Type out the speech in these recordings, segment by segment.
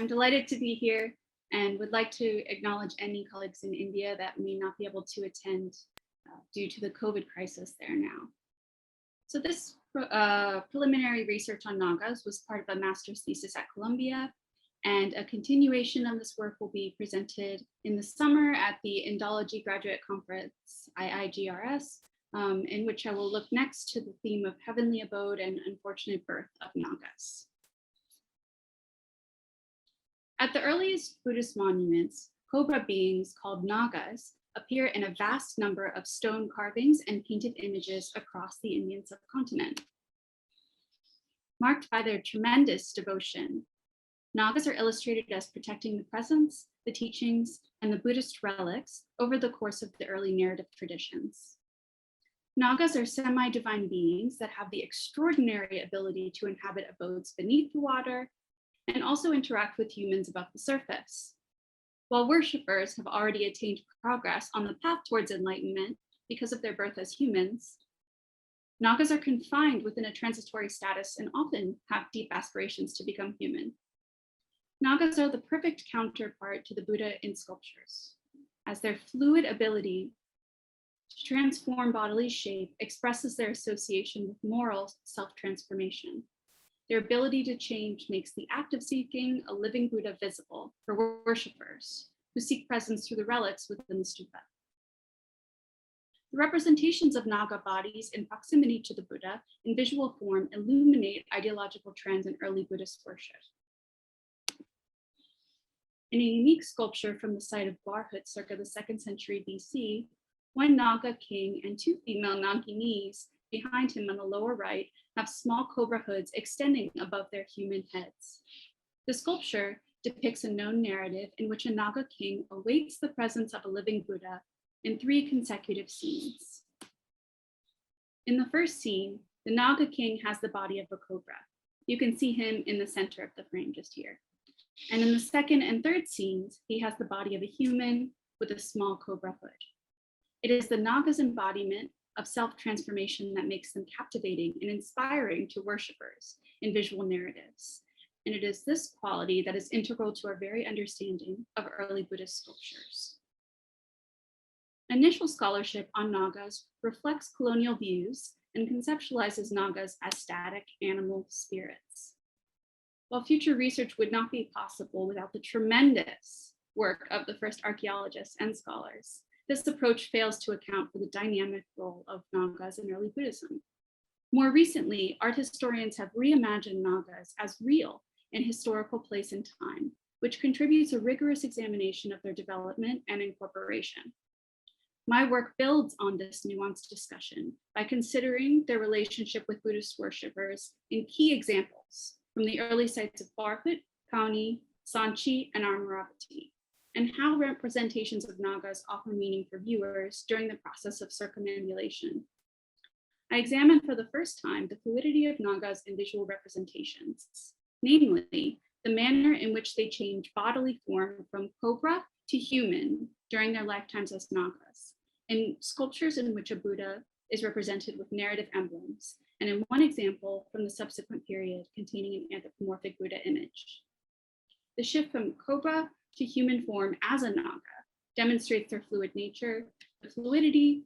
I'm delighted to be here and would like to acknowledge any colleagues in India that may not be able to attend due to the COVID crisis there now. So this preliminary research on Nagas was part of a master's thesis at Columbia, and a continuation of this work will be presented in the summer at the Indology Graduate Conference, IIGRS, in which I will look next to the theme of heavenly abode and unfortunate birth of Nagas. At the earliest Buddhist monuments, cobra beings called nagas appear in a vast number of stone carvings and painted images across the Indian subcontinent. Marked by their tremendous devotion, nagas are illustrated as protecting the presence, the teachings, and the Buddhist relics over the course of the early narrative traditions. Nagas are semi-divine beings that have the extraordinary ability to inhabit abodes beneath the water and also interact with humans above the surface. While worshippers have already attained progress on the path towards enlightenment because of their birth as humans, nagas are confined within a transitory status and often have deep aspirations to become human. Nagas are the perfect counterpart to the Buddha in sculptures, as their fluid ability to transform bodily shape expresses their association with moral self-transformation. Their ability to change makes the act of seeking a living Buddha visible for worshippers who seek presence through the relics within the stupa. The representations of Naga bodies in proximity to the Buddha in visual form illuminate ideological trends in early Buddhist worship. In a unique sculpture from the site of Gorant circa the 2nd century BC, one Naga king and two female Naginis behind him on the lower right have small cobra hoods extending above their human heads. The sculpture depicts a known narrative in which a Naga king awaits the presence of a living Buddha in 3 consecutive scenes. In the first scene, the Naga king has the body of a cobra. You can see him in the center of the frame just here. And in the second and third scenes, he has the body of a human with a small cobra hood. It is the Naga's embodiment of self-transformation that makes them captivating and inspiring to worshippers in visual narratives. And it is this quality that is integral to our very understanding of early Buddhist sculptures. Initial scholarship on Nagas reflects colonial views and conceptualizes Nagas as static animal spirits. While future research would not be possible without the tremendous work of the first archaeologists and scholars, this approach fails to account for the dynamic role of Nagas in early Buddhism. More recently, art historians have reimagined Nagas as real in historical place and time, which contributes a rigorous examination of their development and incorporation. My work builds on this nuanced discussion by considering their relationship with Buddhist worshippers in key examples from the early sites of Gorant, Kauni, Sanchi, and Arapata, and how representations of Nagas offer meaning for viewers during the process of circumambulation. I examined for the first time the fluidity of Nagas in visual representations, namely the manner in which they change bodily form from cobra to human during their lifetimes as Nagas, in sculptures in which a Buddha is represented with narrative emblems, and in one example from the subsequent period containing an anthropomorphic Buddha image. The shift from cobra to human form as a Naga demonstrates their fluid nature. The fluidity,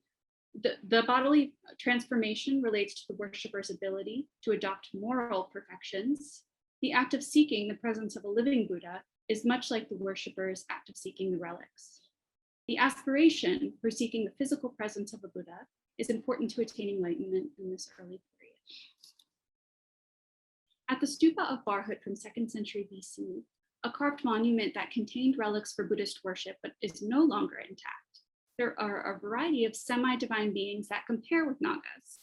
the bodily transformation relates to the worshipper's ability to adopt moral perfections. The act of seeking the presence of a living Buddha is much like the worshipper's act of seeking the relics. The aspiration for seeking the physical presence of a Buddha is important to attain enlightenment in this early period. At the stupa of Gorant from 2nd century BC, a carved monument that contained relics for Buddhist worship but is no longer intact, there are a variety of semi-divine beings that compare with Nagas.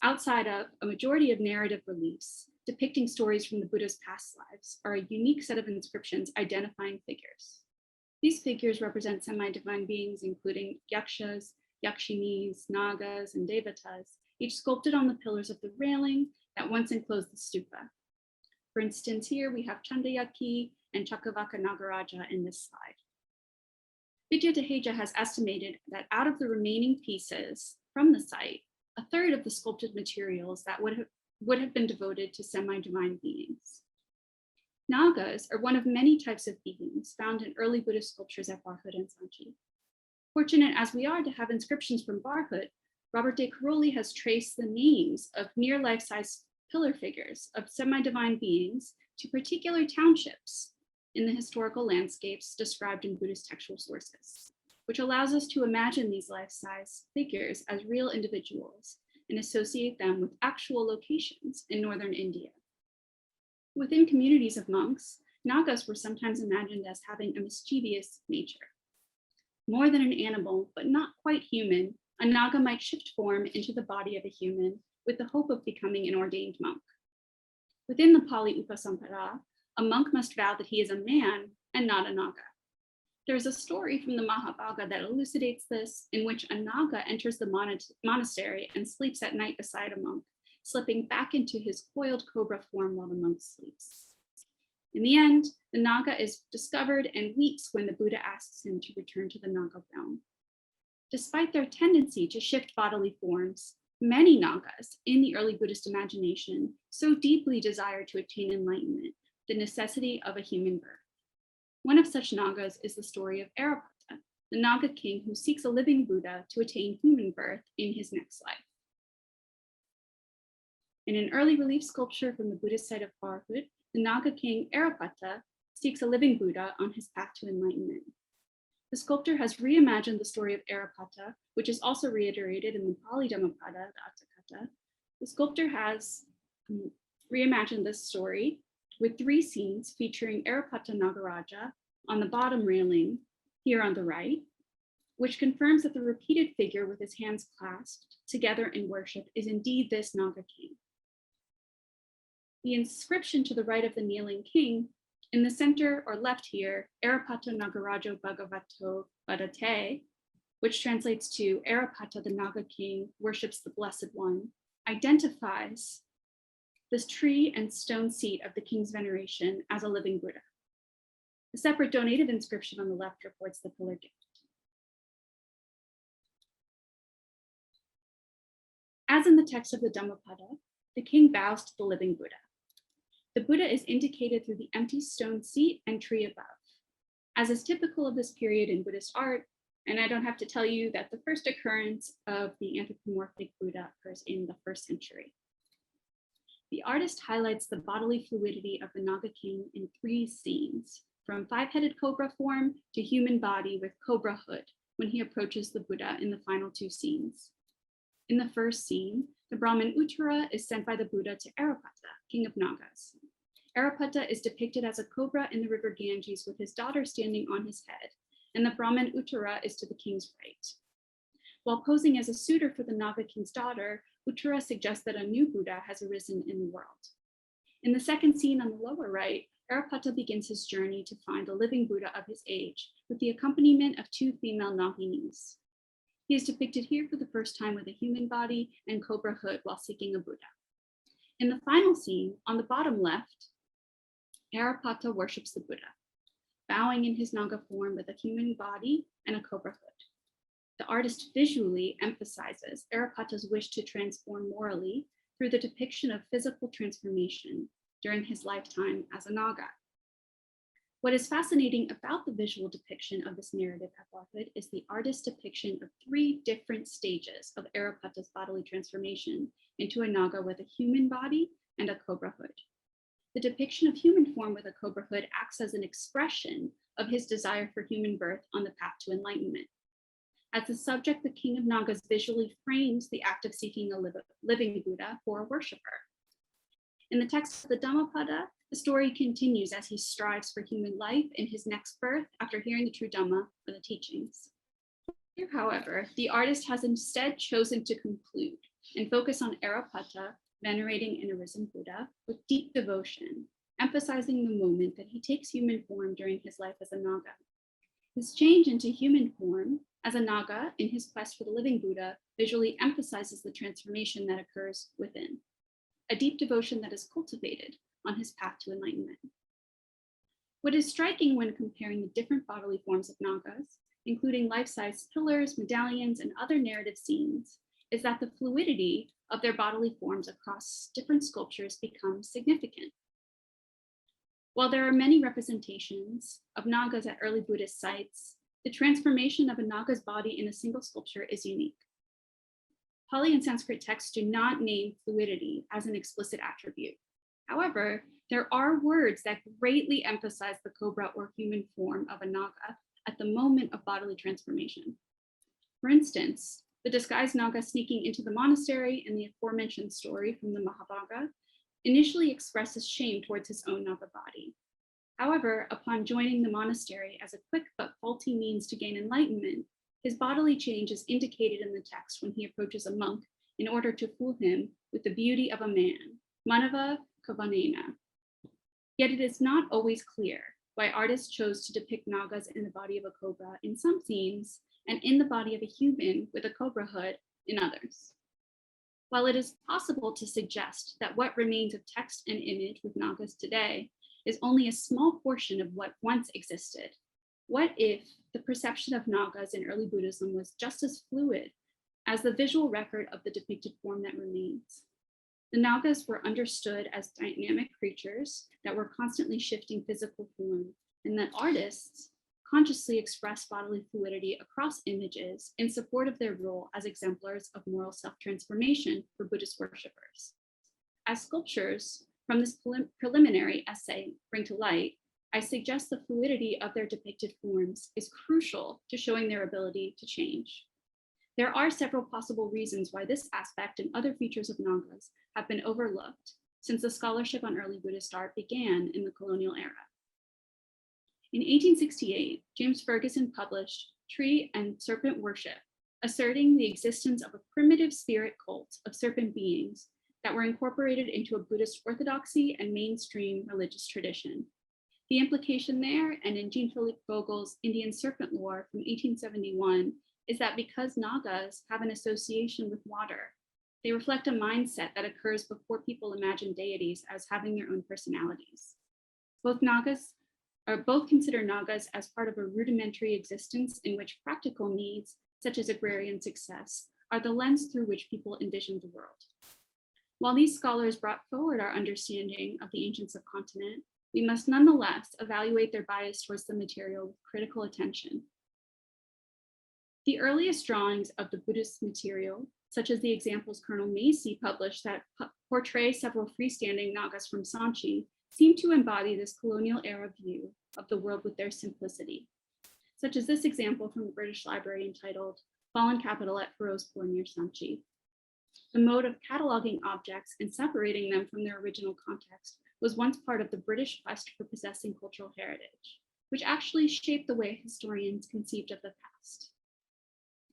Outside of a majority of narrative reliefs depicting stories from the Buddha's past lives are a unique set of inscriptions identifying figures. These figures represent semi-divine beings, including yakshas, yakshinis, nagas, and devatas, each sculpted on the pillars of the railing that once enclosed the stupa. For instance, here we have Chandayaki and Chakavaka Nagaraja in this slide. Vidya Teja has estimated that out of the remaining pieces from the site, a third of the sculpted materials that would have been devoted to semi-divine beings. Nagas are one of many types of beings found in early Buddhist sculptures at Barhut and Sanchi. Fortunate as we are to have inscriptions from Barhut, Robert de Caroli has traced the names of near life-size pillar figures of semi-divine beings to particular townships in the historical landscapes described in Buddhist textual sources, which allows us to imagine these life-size figures as real individuals and associate them with actual locations in northern India. Within communities of monks, nagas were sometimes imagined as having a mischievous nature. More than an animal, but not quite human, a naga might shift form into the body of a human with the hope of becoming an ordained monk. Within the Pali Upasamhara, a monk must vow that he is a man and not a naga. There is a story from the Mahabharata that elucidates this, in which a naga enters the monastery and sleeps at night beside a monk, slipping back into his coiled cobra form while the monk sleeps. In the end, the naga is discovered and weeps when the Buddha asks him to return to the naga realm. Despite their tendency to shift bodily forms, many nagas in the early Buddhist imagination so deeply desire to attain enlightenment, the necessity of a human birth. One of such nagas is the story of Arapata, the naga king who seeks a living Buddha to attain human birth in his next life. In an early relief sculpture from the Buddhist site of Barhut, the naga king Arapata seeks a living Buddha on his path to enlightenment. The sculptor has reimagined the story of Arapata, which is also reiterated in the Pali Dhammapada, the Atthakatha. The sculptor has reimagined this story with 3 scenes featuring Arapata Nagaraja on the bottom railing here on the right, which confirms that the repeated figure with his hands clasped together in worship is indeed this naga king. The inscription to the right of the kneeling king, in the center or left here, Arapata Nagarajo Bhagavato Vadate, which translates to Arapata, the naga king, worships the Blessed One, identifies this tree and stone seat of the king's veneration as a living Buddha. A separate donative inscription on the left reports the pillar gift. As in the text of the Dhammapada, the king bows to the living Buddha. The Buddha is indicated through the empty stone seat and tree above. As is typical of this period in Buddhist art, and I don't have to tell you that the first occurrence of the anthropomorphic Buddha occurs in the 1st century. The artist highlights the bodily fluidity of the naga king in 3 scenes, from 5-headed cobra form to human body with cobra hood when he approaches the Buddha in the final 2 scenes. In the 1st scene, the Brahmin Uttara is sent by the Buddha to Arapata, king of Nagas. Arapata is depicted as a cobra in the river Ganges with his daughter standing on his head, and the Brahmin Uttara is to the king's right. While posing as a suitor for the Naga king's daughter, Uttara suggests that a new Buddha has arisen in the world. In the 2nd scene on the lower right, Arapata begins his journey to find a living Buddha of his age with the accompaniment of 2 female Naginis. He is depicted here for the first time with a human body and cobra hood while seeking a Buddha. In the final scene, on the bottom left, Arapata worships the Buddha, bowing in his naga form with a human body and a cobra hood. The artist visually emphasizes Arapata's wish to transform morally through the depiction of physical transformation during his lifetime as a naga. What is fascinating about the visual depiction of this narrative at Barhut is the artist's depiction of 3 different stages of Arapata's bodily transformation into a naga with a human body and a cobra hood. The depiction of human form with a cobra hood acts as an expression of his desire for human birth on the path to enlightenment. As the subject, the king of Nagas visually frames the act of seeking a living Buddha for a worshiper. In the text of the Dhammapada, the story continues as he strives for human life in his next birth after hearing the true Dhamma or the teachings. Here, however, the artist has instead chosen to conclude and focus on Arapata venerating an arisen Buddha with deep devotion, emphasizing the moment that he takes human form during his life as a naga. His change into human form as a naga in his quest for the living Buddha visually emphasizes the transformation that occurs within, a deep devotion that is cultivated on his path to enlightenment. What is striking when comparing the different bodily forms of nagas, including life-size pillars, medallions, and other narrative scenes, is that the fluidity of their bodily forms across different sculptures becomes significant. While there are many representations of nagas at early Buddhist sites, the transformation of a naga's body in a single sculpture is unique. Pali and Sanskrit texts do not name fluidity as an explicit attribute. However, there are words that greatly emphasize the cobra or human form of a naga at the moment of bodily transformation. For instance, the disguised naga sneaking into the monastery in the aforementioned story from the Mahabharata initially expresses shame towards his own naga body. However, upon joining the monastery as a quick but faulty means to gain enlightenment, his bodily change is indicated in the text when he approaches a monk in order to fool him with the beauty of a man, manava kavanena. Yet it is not always clear why artists chose to depict nagas in the body of a cobra in some scenes and in the body of a human with a cobra hood in others. While it is possible to suggest that what remains of text and image with nagas today is only a small portion of what once existed, what if the perception of nagas in early Buddhism was just as fluid as the visual record of the depicted form that remains? The nagas were understood as dynamic creatures that were constantly shifting physical form, and that artists consciously express bodily fluidity across images in support of their role as exemplars of moral self-transformation for Buddhist worshippers. As sculptures from this preliminary essay bring to light, I suggest the fluidity of their depicted forms is crucial to showing their ability to change. There are several possible reasons why this aspect and other features of nagas have been overlooked since the scholarship on early Buddhist art began in the colonial era. In 1868, James Ferguson published Tree and Serpent Worship, asserting the existence of a primitive spirit cult of serpent beings that were incorporated into a Buddhist orthodoxy and mainstream religious tradition. The implication there, and in Jean-Philippe Vogel's Indian Serpent Lore from 1871, is that because nagas have an association with water, they reflect a mindset that occurs before people imagine deities as having their own personalities. Both consider nagas as part of a rudimentary existence in which practical needs, such as agrarian success, are the lens through which people envision the world. While these scholars brought forward our understanding of the ancient subcontinent, we must nonetheless evaluate their bias towards the material with critical attention. The earliest drawings of the Buddhist material, such as the examples Colonel Macy published that portray several freestanding nagas from Sanchi, seem to embody this colonial era view of the world with their simplicity, such as this example from the British Library entitled Fallen Capital at Firozpur near Sanchi. The mode of cataloging objects and separating them from their original context was once part of the British quest for possessing cultural heritage, which actually shaped the way historians conceived of the past.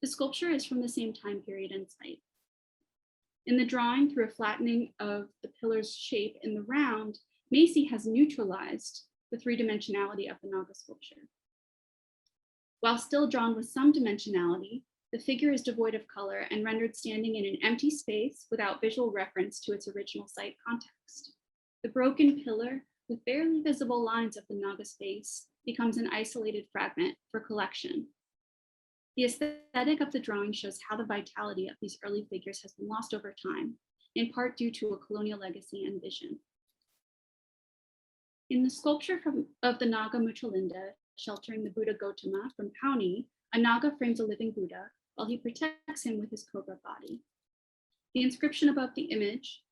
The sculpture is from the same time period and site. In the drawing, through a flattening of the pillar's shape in the round, Macy has neutralized the three-dimensionality of the naga sculpture. While still drawn with some dimensionality, the figure is devoid of color and rendered standing in an empty space without visual reference to its original site context. The broken pillar, with barely visible lines of the naga space, becomes an isolated fragment for collection. The aesthetic of the drawing shows how the vitality of these early figures has been lost over time, in part due to a colonial legacy and vision. In the sculpture of the Naga Muchalinda, sheltering the Buddha Gautama from Pauni, a Naga frames a living Buddha while he protects him with his cobra body. The inscription above the image,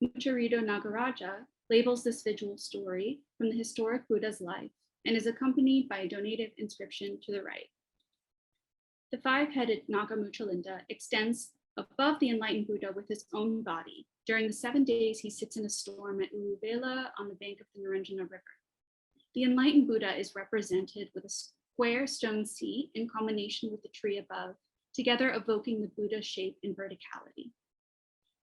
Mucharido Nagaraja, labels this visual story from the historic Buddha's life and is accompanied by a donative inscription to the right. The five-headed Naga Muchalinda extends above the enlightened Buddha with his own body during the 7 days he sits in a storm at Uluvela on the bank of the Naranjana River. The enlightened Buddha is represented with a square stone seat in combination with the tree above, together evoking the Buddha shape and verticality.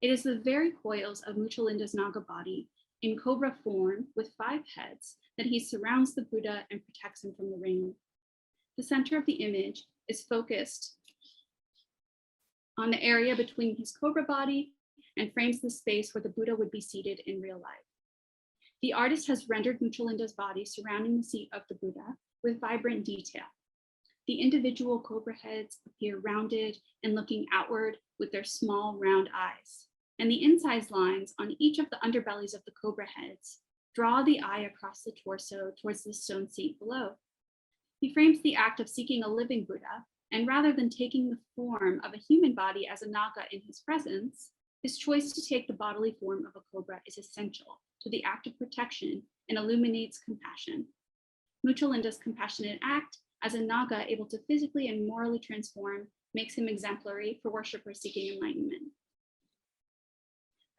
It is the very coils of Muchalinda's Naga body in cobra form with 5 heads that he surrounds the Buddha and protects him from the rain. The center of the image is focused on the area between his cobra body and frames the space where the Buddha would be seated in real life. The artist has rendered Muchalinda's body surrounding the seat of the Buddha with vibrant detail. The individual cobra heads appear rounded and looking outward with their small round eyes, and the incised lines on each of the underbellies of the cobra heads draw the eye across the torso towards the stone seat below. He frames the act of seeking a living Buddha, and rather than taking the form of a human body as a naga in his presence, his choice to take the bodily form of a cobra is essential to the act of protection and illuminates compassion. Muchalinda's compassionate act as a naga able to physically and morally transform makes him exemplary for worshippers seeking enlightenment.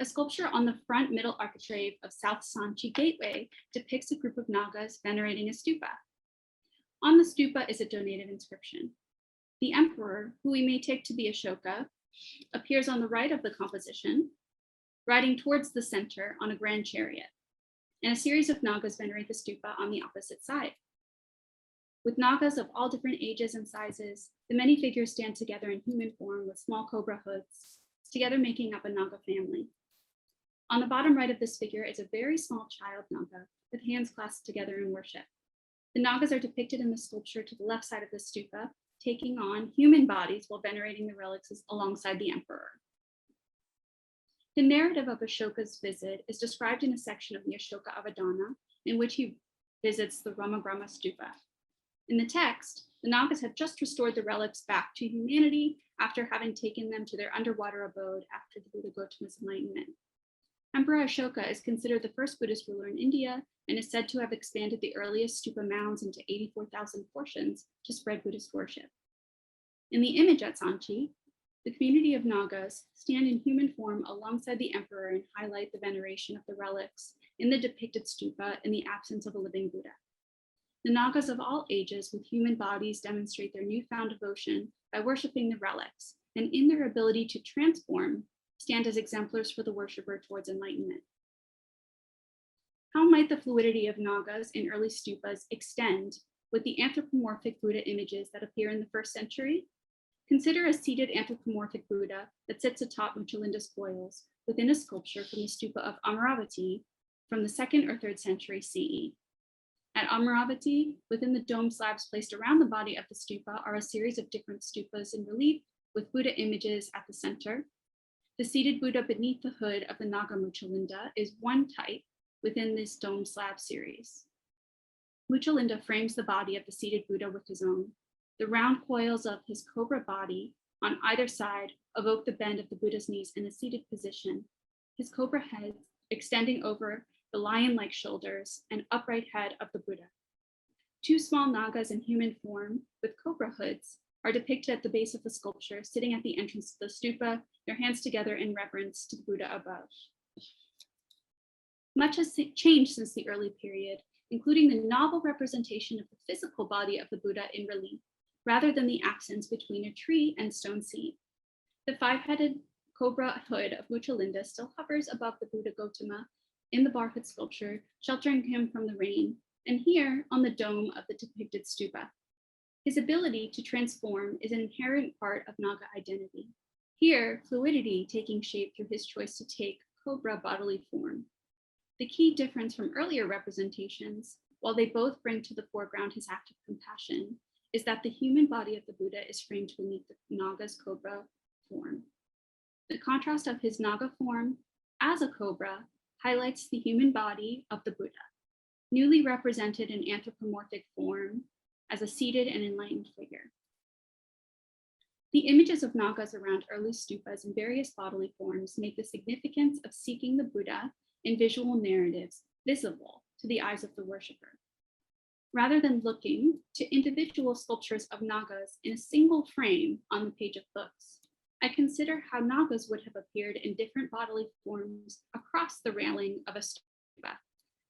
A sculpture on the front middle architrave of South Sanchi Gateway depicts a group of nagas venerating a stupa. On the stupa is a donated inscription. The emperor, who we may take to be Ashoka, appears on the right of the composition, riding towards the center on a grand chariot, and a series of nagas venerate the stupa on the opposite side. With nagas of all different ages and sizes, the many figures stand together in human form with small cobra hoods, together making up a naga family. On the bottom right of this figure is a very small child naga with hands clasped together in worship. The nagas are depicted in the sculpture to the left side of the stupa, taking on human bodies while venerating the relics alongside the emperor. The narrative of Ashoka's visit is described in a section of the Ashoka Avadana, in which he visits the Ramagrama stupa. In the text, the nagas have just restored the relics back to humanity after having taken them to their underwater abode after the Buddha Gautama's enlightenment. Emperor Ashoka is considered the first Buddhist ruler in India and is said to have expanded the earliest stupa mounds into 84,000 portions to spread Buddhist worship. In the image at Sanchi, the community of nagas stand in human form alongside the emperor and highlight the veneration of the relics in the depicted stupa in the absence of a living Buddha. The nagas of all ages with human bodies demonstrate their newfound devotion by worshiping the relics, and in their ability to transform, stand as exemplars for the worshipper towards enlightenment. How might the fluidity of nagas in early stupas extend with the anthropomorphic Buddha images that appear in the 1st century? Consider a seated anthropomorphic Buddha that sits atop Muchalinda's coils within a sculpture from the stupa of Amaravati from the 2nd or 3rd century CE. At Amaravati, within the dome slabs placed around the body of the stupa are a series of different stupas in relief with Buddha images at the center. The seated Buddha beneath the hood of the Naga Muchalinda is one type within this dome slab series. Muchalinda frames the body of the seated Buddha with his own. The round coils of his cobra body on either side evoke the bend of the Buddha's knees in a seated position, his cobra head extending over the lion-like shoulders and upright head of the Buddha. Two small nagas in human form with cobra hoods are depicted at the base of the sculpture, sitting at the entrance to the stupa, their hands together in reverence to the Buddha above. Much has changed since the early period, including the novel representation of the physical body of the Buddha in relief, rather than the absence between a tree and stone seat. The 5-headed cobra hood of Muchalinda still hovers above the Buddha Gautama in the bar hood sculpture, sheltering him from the rain, and here on the dome of the depicted stupa. His ability to transform is an inherent part of Naga identity. Here, fluidity taking shape through his choice to take cobra bodily form. The key difference from earlier representations, while they both bring to the foreground his act of compassion, is that the human body of the Buddha is framed beneath the Naga's cobra form. The contrast of his Naga form as a cobra highlights the human body of the Buddha, newly represented in anthropomorphic form as a seated and enlightened figure. The images of nagas around early stupas in various bodily forms make the significance of seeking the Buddha in visual narratives visible to the eyes of the worshipper. Rather than looking to individual sculptures of nagas in a single frame on the page of books, I consider how nagas would have appeared in different bodily forms across the railing of a stupa.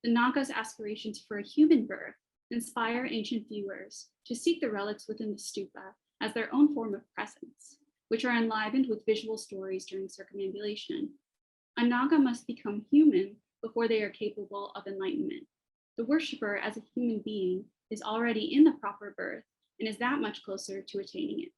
The naga's aspirations for a human birth inspire ancient viewers to seek the relics within the stupa as their own form of presence, which are enlivened with visual stories during circumambulation. A naga must become human before they are capable of enlightenment. The worshipper as a human being is already in the proper birth and is that much closer to attaining it.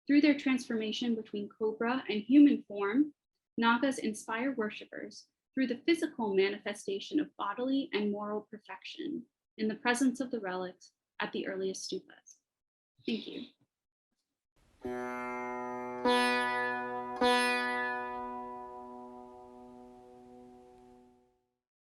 Through their transformation between cobra and human form, nagas inspire worshipers through the physical manifestation of bodily and moral perfection in the presence of the relics at the earliest stupas. Thank you.